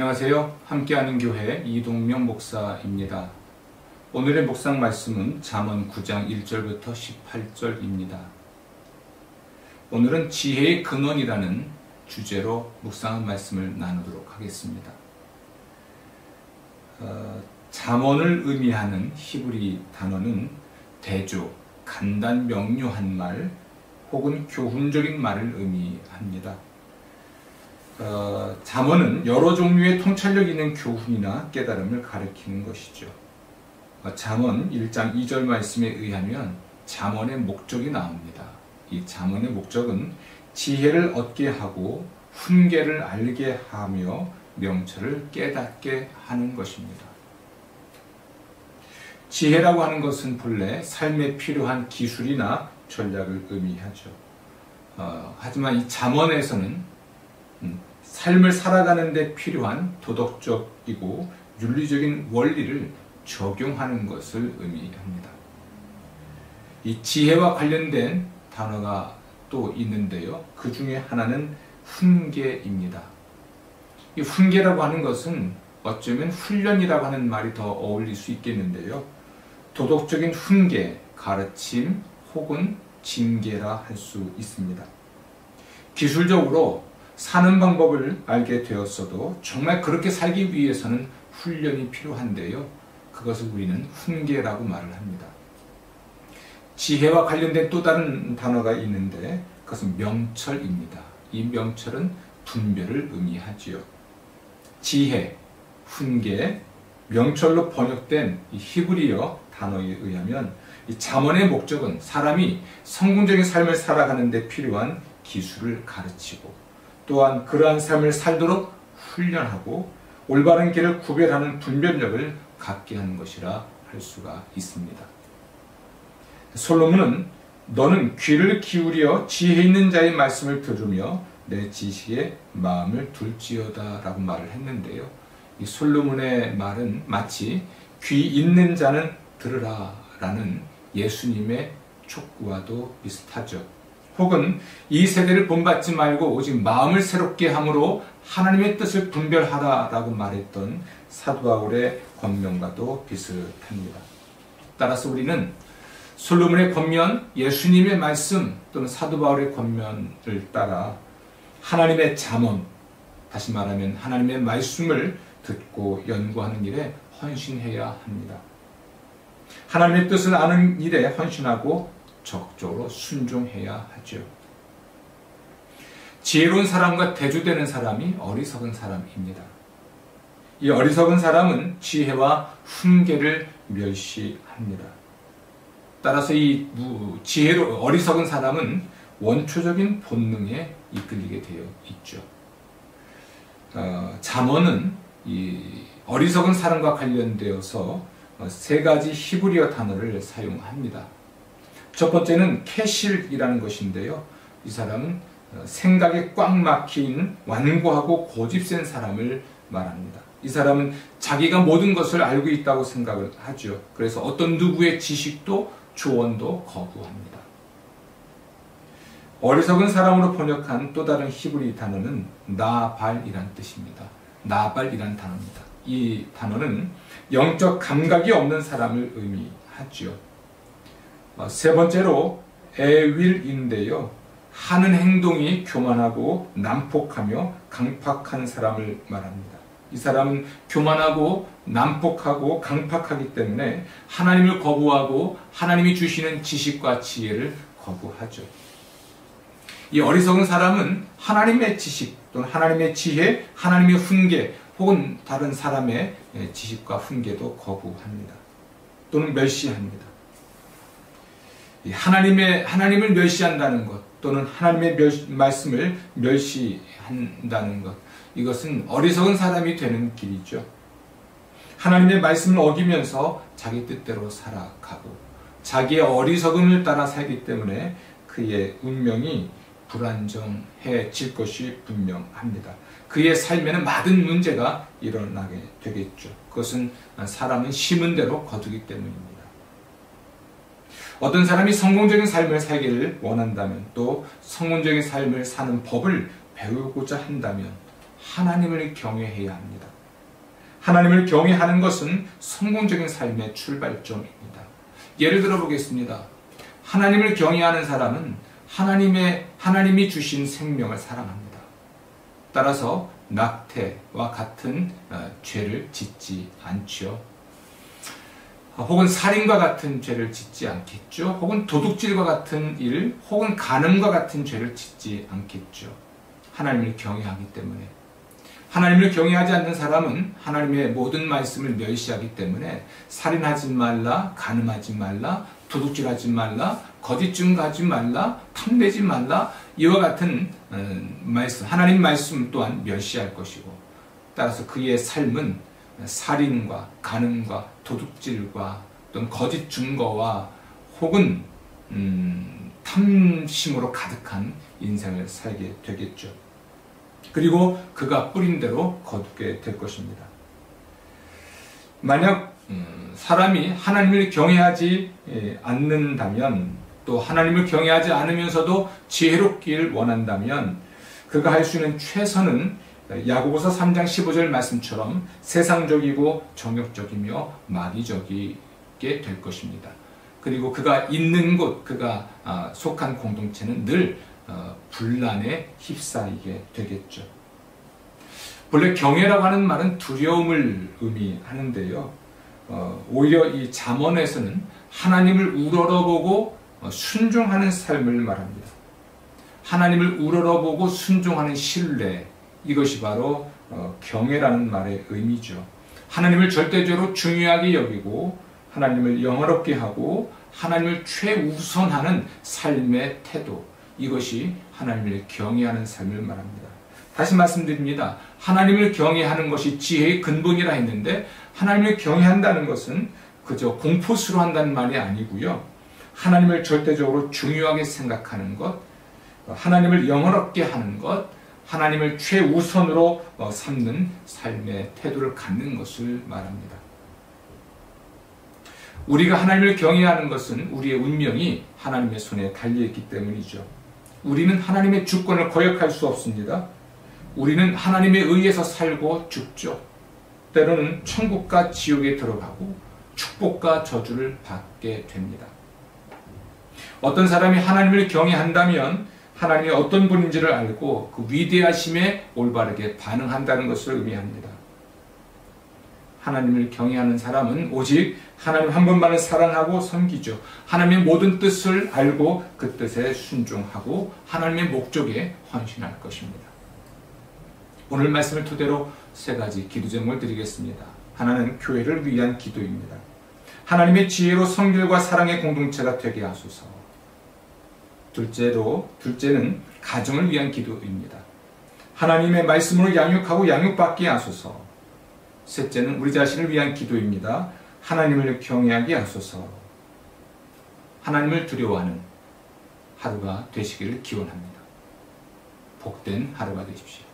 안녕하세요. 함께하는 교회 이동명 목사입니다. 오늘의 묵상 말씀은 잠언 9장 1절부터 18절입니다. 오늘은 지혜의 근원이라는 주제로 묵상한 말씀을 나누도록 하겠습니다. 잠언을 의미하는 히브리 단어는 대조, 간단 명료한 말 혹은 교훈적인 말을 의미합니다. 잠언은 여러 종류의 통찰력 있는 교훈이나 깨달음을 가리키는 것이죠. 잠언 1장 2절 말씀에 의하면 잠언의 목적이 나옵니다. 이 잠언의 목적은 지혜를 얻게 하고 훈계를 알게 하며 명철을 깨닫게 하는 것입니다. 지혜라고 하는 것은 본래 삶에 필요한 기술이나 전략을 의미하죠. 하지만 이 잠언에서는 삶을 살아가는 데 필요한 도덕적이고 윤리적인 원리를 적용하는 것을 의미합니다. 이 지혜와 관련된 단어가 또 있는데요. 그 중에 하나는 훈계입니다. 이 훈계라고 하는 것은 어쩌면 훈련이라고 하는 말이 더 어울릴 수 있겠는데요. 도덕적인 훈계, 가르침 혹은 징계라 할 수 있습니다. 기술적으로 사는 방법을 알게 되었어도 정말 그렇게 살기 위해서는 훈련이 필요한데요. 그것을 우리는 훈계라고 말을 합니다. 지혜와 관련된 또 다른 단어가 있는데 그것은 명철입니다. 이 명철은 분별을 의미하지요. 지혜, 훈계, 명철로 번역된 이 히브리어 단어에 의하면 이 잠언의 목적은 사람이 성공적인 삶을 살아가는 데 필요한 기술을 가르치고 또한 그러한 삶을 살도록 훈련하고 올바른 길을 구별하는 분별력을 갖게 하는 것이라 할 수가 있습니다. 솔로몬은 너는 귀를 기울여 지혜 있는 자의 말씀을 들으며 내 지식에 마음을 둘지어다 라고 말을 했는데요. 이 솔로몬의 말은 마치 귀 있는 자는 들으라 라는 예수님의 촉구와도 비슷하죠. 혹은 이 세대를 본받지 말고 오직 마음을 새롭게 함으로 하나님의 뜻을 분별하라 라고 말했던 사도 바울의 권면과도 비슷합니다. 따라서 우리는 솔로몬의 권면, 예수님의 말씀 또는 사도 바울의 권면을 따라 하나님의 잠언, 다시 말하면 하나님의 말씀을 듣고 연구하는 일에 헌신해야 합니다. 하나님의 뜻을 아는 일에 헌신하고 적극적으로 순종해야 하죠. 지혜로운 사람과 대조되는 사람이 어리석은 사람입니다. 이 어리석은 사람은 지혜와 훈계를 멸시합니다. 따라서 이 어리석은 사람은 원초적인 본능에 이끌리게 되어 있죠. 잠언은 이 어리석은 사람과 관련되어서 세 가지 히브리어 단어를 사용합니다. 첫 번째는 캐실이라는 것인데요. 이 사람은 생각에 꽉 막힌 완고하고 고집센 사람을 말합니다. 이 사람은 자기가 모든 것을 알고 있다고 생각을 하죠. 그래서 어떤 누구의 지식도 조언도 거부합니다. 어리석은 사람으로 번역한 또 다른 히브리 단어는 나발이란 뜻입니다. 나발이란 단어입니다. 이 단어는 영적 감각이 없는 사람을 의미하죠. 세 번째로 에윌인데요. 하는 행동이 교만하고 난폭하며 강팍한 사람을 말합니다. 이 사람은 교만하고 난폭하고 강팍하기 때문에 하나님을 거부하고 하나님이 주시는 지식과 지혜를 거부하죠. 이 어리석은 사람은 하나님의 지식 또는 하나님의 지혜, 하나님의 훈계 혹은 다른 사람의 지식과 훈계도 거부합니다. 또는 멸시합니다. 하나님을 멸시한다는 것 또는 하나님의 말씀을 멸시한다는 것, 이것은 어리석은 사람이 되는 길이죠. 하나님의 말씀을 어기면서 자기 뜻대로 살아가고 자기의 어리석음을 따라 살기 때문에 그의 운명이 불안정해질 것이 분명합니다. 그의 삶에는 많은 문제가 일어나게 되겠죠. 그것은 사람은 심은 대로 거두기 때문입니다. 어떤 사람이 성공적인 삶을 살기를 원한다면 또 성공적인 삶을 사는 법을 배우고자 한다면 하나님을 경외해야 합니다. 하나님을 경외하는 것은 성공적인 삶의 출발점입니다. 예를 들어 보겠습니다. 하나님을 경외하는 사람은 하나님이 주신 생명을 사랑합니다. 따라서 낙태와 같은 죄를 짓지 않죠. 혹은 살인과 같은 죄를 짓지 않겠죠. 혹은 도둑질과 같은 일, 혹은 간음과 같은 죄를 짓지 않겠죠. 하나님을 경외하기 때문에. 하나님을 경외하지 않는 사람은 하나님의 모든 말씀을 멸시하기 때문에 살인하지 말라, 간음하지 말라, 도둑질하지 말라, 거짓 증거하지 말라, 탐내지 말라, 이와 같은 말씀, 하나님 말씀 또한 멸시할 것이고, 따라서 그의 삶은 살인과 간음과 도둑질과 또는 거짓 증거와 혹은 탐심으로 가득한 인생을 살게 되겠죠. 그리고 그가 뿌린 대로 거두게 될 것입니다. 만약 사람이 하나님을 경외하지 않는다면, 또 하나님을 경외하지 않으면서도 지혜롭길 원한다면 그가 할 수 있는 최선은 야고보서 3장 15절 말씀처럼 세상적이고 정욕적이며 마귀적이게 될 것입니다. 그리고 그가 있는 곳, 그가 속한 공동체는 늘 분란에 휩싸이게 되겠죠. 본래 경외라고 하는 말은 두려움을 의미하는데요. 오히려 이 잠언에서는 하나님을 우러러보고 순종하는 삶을 말합니다. 하나님을 우러러보고 순종하는 신뢰, 이것이 바로 경외라는 말의 의미죠. 하나님을 절대적으로 중요하게 여기고 하나님을 영화롭게 하고 하나님을 최우선하는 삶의 태도, 이것이 하나님을 경외하는 삶을 말합니다. 다시 말씀드립니다. 하나님을 경외하는 것이 지혜의 근본이라 했는데, 하나님을 경외한다는 것은 그저 공포스러 한다는 말이 아니고요. 하나님을 절대적으로 중요하게 생각하는 것, 하나님을 영화롭게 하는 것, 하나님을 최우선으로 삼는 삶의 태도를 갖는 것을 말합니다. 우리가 하나님을 경외하는 것은 우리의 운명이 하나님의 손에 달려있기 때문이죠. 우리는 하나님의 주권을 거역할 수 없습니다. 우리는 하나님에 의해서 살고 죽죠. 때로는 천국과 지옥에 들어가고 축복과 저주를 받게 됩니다. 어떤 사람이 하나님을 경외한다면 하나님이 어떤 분인지를 알고 그 위대하심에 올바르게 반응한다는 것을 의미합니다. 하나님을 경외하는 사람은 오직 하나님 한 분만을 사랑하고 섬기죠. 하나님의 모든 뜻을 알고 그 뜻에 순종하고 하나님의 목적에 헌신할 것입니다. 오늘 말씀을 토대로 세 가지 기도 제목을 드리겠습니다. 하나는 교회를 위한 기도입니다. 하나님의 지혜로 성결과 사랑의 공동체가 되게 하소서. 둘째는 가정을 위한 기도입니다. 하나님의 말씀으로 양육하고 양육받게 하소서. 셋째는 우리 자신을 위한 기도입니다. 하나님을 경외하게 하소서. 하나님을 두려워하는 하루가 되시기를 기원합니다. 복된 하루가 되십시오.